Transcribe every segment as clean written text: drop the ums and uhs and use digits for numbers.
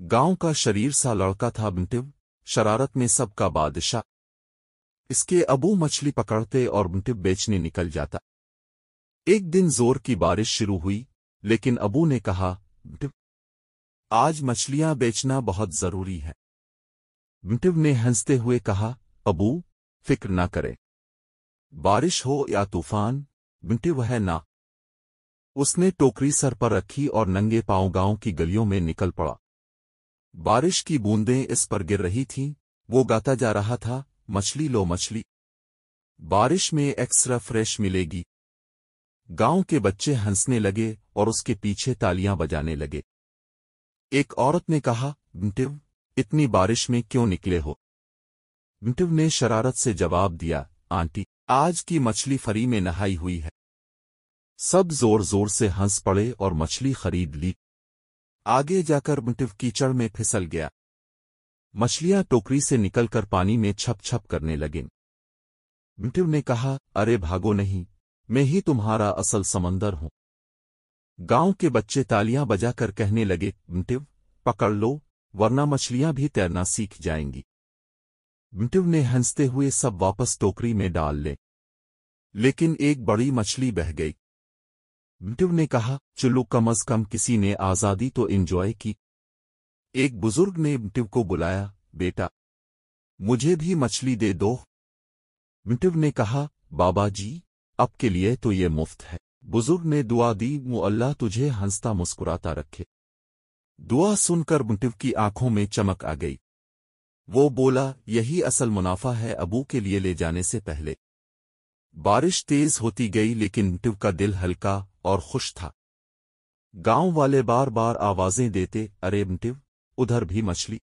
गांव का शरीर सा लड़का था बिंटिव, शरारत में सबका बादशाह। इसके अबू मछली पकड़ते और बिंटिव बेचने निकल जाता। एक दिन जोर की बारिश शुरू हुई, लेकिन अबू ने कहा, बिंटिव, आज मछलियां बेचना बहुत जरूरी है। बिंटिव ने हंसते हुए कहा, अबू, फिक्र ना करे। बारिश हो या तूफान, बिंटिव है ना। उसने टोकरी सर पर रखी और नंगे पांव गांव की गलियों में निकल पड़ा। बारिश की बूंदें इस पर गिर रही थीं, वो गाता जा रहा था, मछली लो मछली, बारिश में एक्स्ट्रा फ्रेश मिलेगी। गांव के बच्चे हंसने लगे और उसके पीछे तालियां बजाने लगे। एक औरत ने कहा, बिंटिव, इतनी बारिश में क्यों निकले हो? बिंटिव ने शरारत से जवाब दिया, आंटी, आज की मछली फ्री में नहाई हुई है। सब जोर जोर से हंस पड़े और मछली खरीद ली। आगे जाकर बिंटिव कीचड़ में फिसल गया। मछलियां टोकरी से निकलकर पानी में छप छप करने लगीं। बिंटिव ने कहा, अरे भागो नहीं, मैं ही तुम्हारा असल समंदर हूं। गांव के बच्चे तालियां बजाकर कहने लगे, बिंटिव, पकड़ लो, वरना मछलियां भी तैरना सीख जाएंगी। बिंटिव ने हंसते हुए सब वापस टोकरी में डाल ले, लेकिन एक बड़ी मछली बह गई। बिंटिव ने कहा, चलो कम अज कम किसी ने आजादी तो एंजॉय की। एक बुजुर्ग ने बिंटिव को बुलाया, बेटा, मुझे भी मछली दे दो। बिंटिव ने कहा, बाबा जी, आपके लिए तो ये मुफ्त है। बुजुर्ग ने दुआ दी, अल्लाह तुझे हंसता मुस्कुराता रखे। दुआ सुनकर बिंटिव की आंखों में चमक आ गई। वो बोला, यही असल मुनाफा है अबू के लिए ले जाने से पहले। बारिश तेज होती गई, लेकिन बिंटिव का दिल हल्का और खुश था। गांव वाले बार बार आवाजें देते, अरे बिंटिव, उधर भी मछली।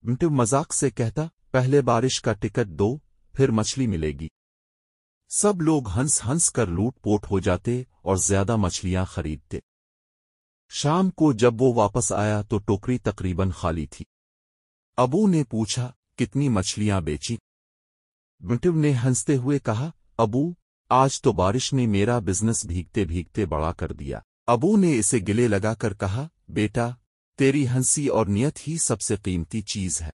बिंटिव मजाक से कहता, पहले बारिश का टिकट दो, फिर मछली मिलेगी। सब लोग हंस हंस कर लूट पोट हो जाते और ज्यादा मछलियां खरीदते। शाम को जब वो वापस आया तो टोकरी तकरीबन खाली थी। अबू ने पूछा, कितनी मछलियां बेची? बिंटिव ने हंसते हुए कहा, अबू, आज तो बारिश ने मेरा बिजनेस भीगते भीगते बड़ा कर दिया। अबू ने इसे गिले लगाकर कहा, बेटा, तेरी हंसी और नियत ही सबसे कीमती चीज है।